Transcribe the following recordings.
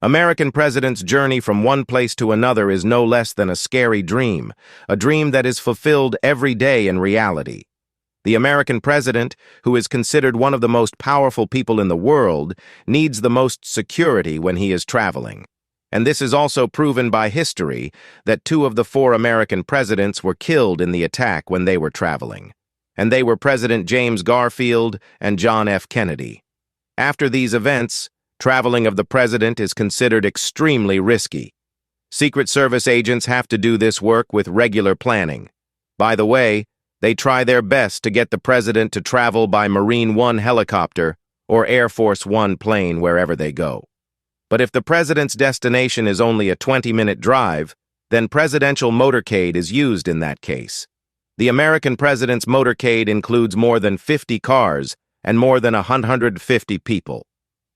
American president's journey from one place to another is no less than a scary dream, a dream that is fulfilled every day in reality. The American president, who is considered one of the most powerful people in the world, needs the most security when he is traveling. And this is also proven by history that 2 of the 4 American presidents were killed in the attack when they were traveling. And they were President James Garfield and John F. Kennedy. After these events, traveling of the president is considered extremely risky. Secret Service agents have to do this work with regular planning. By the way, they try their best to get the president to travel by Marine One helicopter or Air Force One plane wherever they go. But if the president's destination is only a 20-minute drive, then presidential motorcade is used in that case. The American president's motorcade includes more than 50 cars and more than 150 people.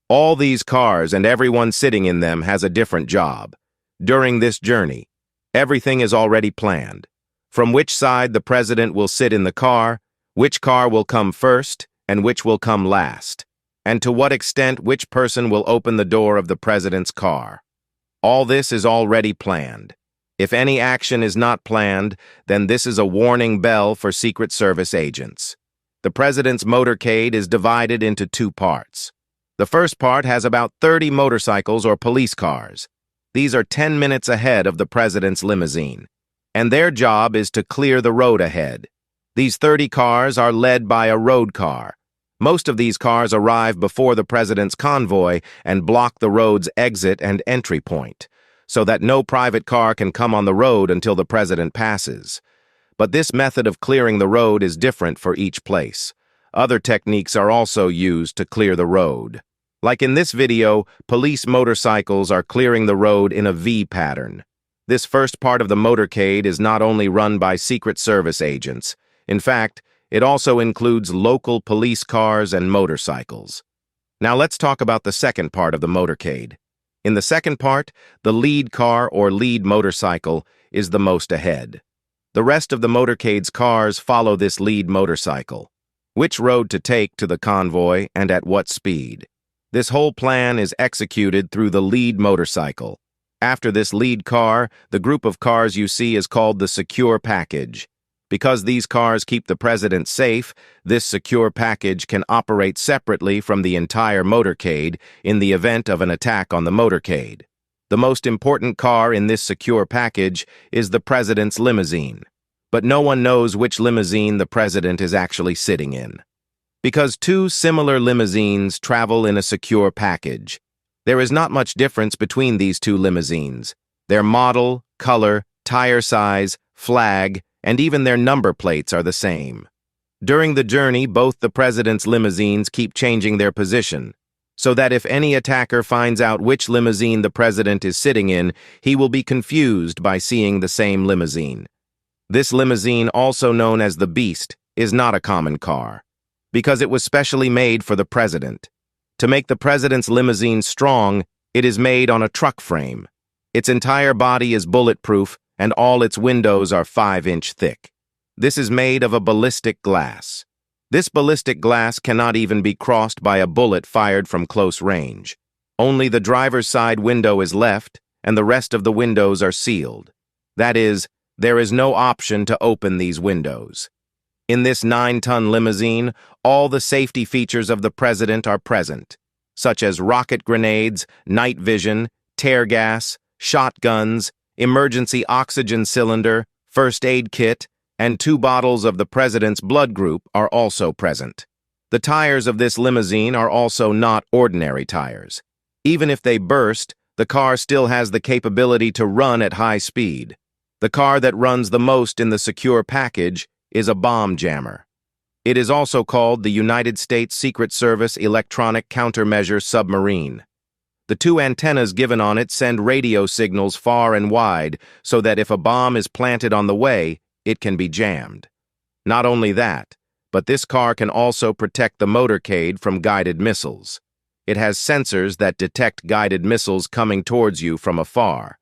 All these cars and everyone sitting in them has a different job. During this journey, everything is already planned. From which side the president will sit in the car, which car will come first, and which will come last, and to what extent which person will open the door of the president's car. All this is already planned. If any action is not planned, then this is a warning bell for Secret Service agents. The president's motorcade is divided into 2 parts. The first part has about 30 motorcycles or police cars. These are 10 minutes ahead of the president's limousine, and their job is to clear the road ahead. These 30 cars are led by a road car. Most of these cars arrive before the president's convoy and block the road's exit and entry point, so that no private car can come on the road until the president passes. But this method of clearing the road is different for each place. Other techniques are also used to clear the road. Like in this video, police motorcycles are clearing the road in a V pattern. This first part of the motorcade is not only run by Secret Service agents. In fact, it also includes local police cars and motorcycles. Now let's talk about the second part of the motorcade. In the second part, the lead car or lead motorcycle is the most ahead. The rest of the motorcade's cars follow this lead motorcycle. Which road to take to the convoy and at what speed. This whole plan is executed through the lead motorcycle. After this lead car, the group of cars you see is called the secure package. Because these cars keep the president safe, this secure package can operate separately from the entire motorcade in the event of an attack on the motorcade. The most important car in this secure package is the president's limousine. But no one knows which limousine the president is actually sitting in. Because 2 similar limousines travel in a secure package, there is not much difference between these 2 limousines. Their model, color, tire size, flag, and even their number plates are the same. During the journey, both the president's limousines keep changing their position, so that if any attacker finds out which limousine the president is sitting in, he will be confused by seeing the same limousine. This limousine, also known as the Beast, is not a common car, because it was specially made for the president. To make the president's limousine strong, it is made on a truck frame. Its entire body is bulletproof, and all its windows are 5-inch thick. This is made of a ballistic glass. This ballistic glass cannot even be crossed by a bullet fired from close range. Only the driver's side window is left, and the rest of the windows are sealed. That is, there is no option to open these windows. In this 9-ton limousine, all the safety features of the president are present, such as rocket grenades, night vision, tear gas, shotguns, emergency oxygen cylinder, first aid kit, and 2 bottles of the president's blood group are also present. The tires of this limousine are also not ordinary tires. Even if they burst, the car still has the capability to run at high speed. The car that runs the most in the secure package is a bomb jammer. It is also called the United States Secret Service Electronic Countermeasure Submarine. The 2 antennas given on it send radio signals far and wide so that if a bomb is planted on the way, it can be jammed. Not only that, but this car can also protect the motorcade from guided missiles. It has sensors that detect guided missiles coming towards you from afar.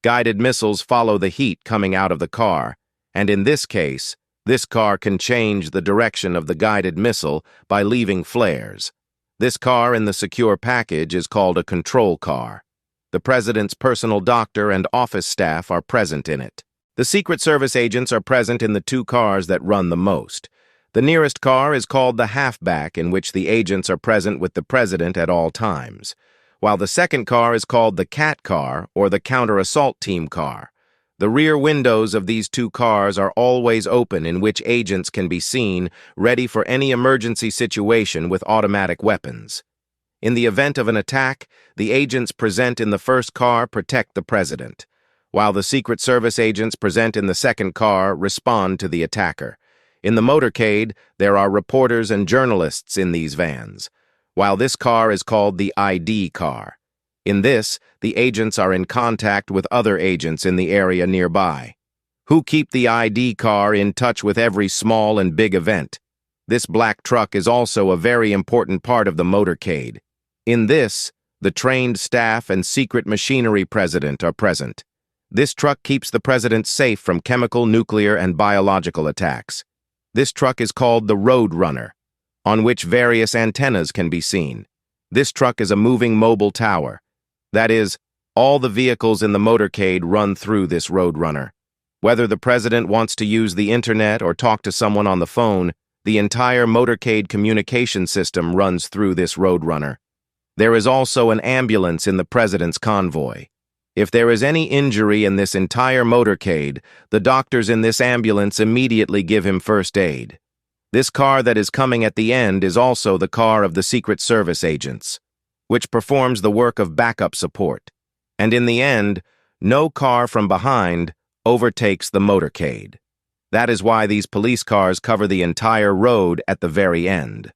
Guided missiles follow the heat coming out of the car, and in this case, this car can change the direction of the guided missile by leaving flares. This car in the secure package is called a control car. The president's personal doctor and office staff are present in it. The Secret Service agents are present in the two cars that run the most. The nearest car is called the halfback, in which the agents are present with the president at all times, while the second car is called the cat car or the counter-assault team car. The rear windows of these two cars are always open, in which agents can be seen, ready for any emergency situation with automatic weapons. In the event of an attack, the agents present in the first car protect the president, while the Secret Service agents present in the second car respond to the attacker. In the motorcade, there are reporters and journalists in these vans, while this car is called the ID car. In this, the agents are in contact with other agents in the area nearby, who keep the ID car in touch with every small and big event. This black truck is also a very important part of the motorcade. In this, the trained staff and secret machinery president are present. This truck keeps the president safe from chemical, nuclear, and biological attacks. This truck is called the Road Runner, on which various antennas can be seen. This truck is a moving mobile tower. That is, all the vehicles in the motorcade run through this Road Runner. Whether the president wants to use the internet or talk to someone on the phone, the entire motorcade communication system runs through this Road Runner. There is also an ambulance in the president's convoy. If there is any injury in this entire motorcade, the doctors in this ambulance immediately give him first aid. This car that is coming at the end is also the car of the Secret Service agents, which performs the work of backup support. And in the end, no car from behind overtakes the motorcade. That is why these police cars cover the entire road at the very end.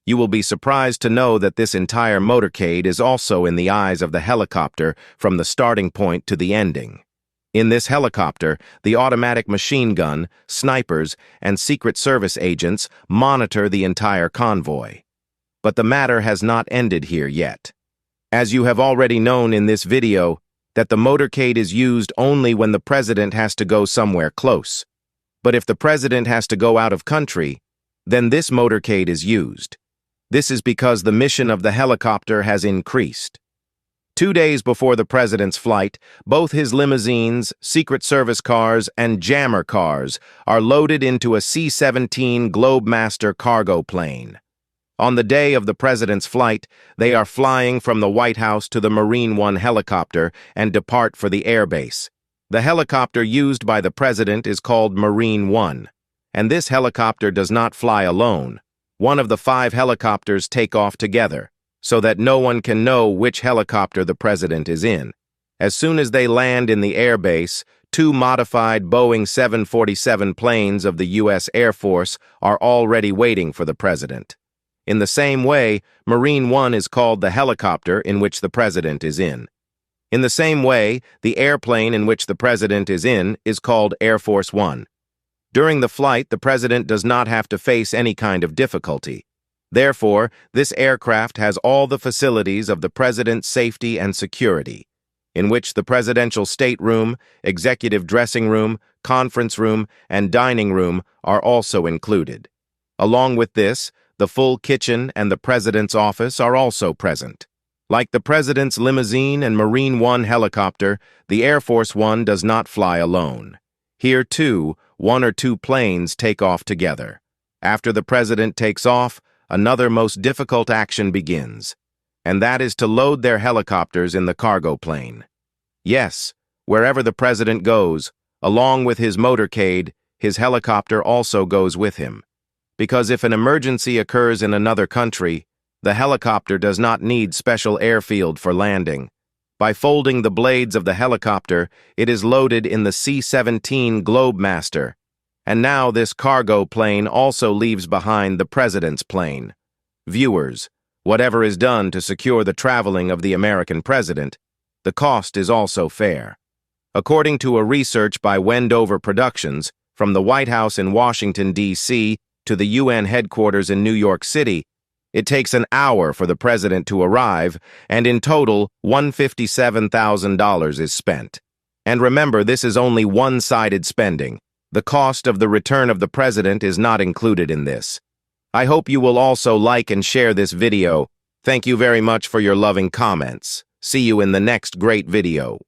You will be surprised to know that this entire motorcade is also in the eyes of the helicopter from the starting point to the ending. In this helicopter, the automatic machine gun, snipers, and Secret Service agents monitor the entire convoy. But the matter has not ended here yet. As you have already known in this video, that the motorcade is used only when the president has to go somewhere close. But if the president has to go out of country, then this motorcade is used. This is because the mission of the helicopter has increased. 2 days before the president's flight, both his limousines, Secret Service cars, and jammer cars are loaded into a C-17 Globemaster cargo plane. On the day of the president's flight, they are flying from the White House to the Marine One helicopter and depart for the airbase. The helicopter used by the president is called Marine One, and this helicopter does not fly alone. One of the 5 helicopters take off together, so that no one can know which helicopter the president is in. As soon as they land in the airbase, 2 modified Boeing 747 planes of the U.S. Air Force are already waiting for the president. In the same way, Marine One is called the helicopter in which the president is in. In the same way, the airplane in which the president is in is called Air Force One. During the flight, the president does not have to face any kind of difficulty. Therefore, this aircraft has all the facilities of the president's safety and security, in which the presidential stateroom, executive dressing room, conference room, and dining room are also included. Along with this, the full kitchen and the president's office are also present. Like the president's limousine and Marine One helicopter, the Air Force One does not fly alone. Here, too, 1 or 2 planes take off together. After the president takes off, another most difficult action begins, and that is to load their helicopters in the cargo plane. Yes, wherever the president goes, along with his motorcade, his helicopter also goes with him. Because if an emergency occurs in another country, the helicopter does not need special airfield for landing. By folding the blades of the helicopter, it is loaded in the C-17 Globemaster. And now this cargo plane also leaves behind the president's plane. Viewers, whatever is done to secure the traveling of the American president, the cost is also fair. According to a research by Wendover Productions, from the White House in Washington, D.C., to the UN headquarters in New York City, it takes an hour for the president to arrive, and in total, $157,000 is spent. And remember, this is only one-sided spending. The cost of the return of the president is not included in this. I hope you will also like and share this video. Thank you very much for your loving comments. See you in the next great video.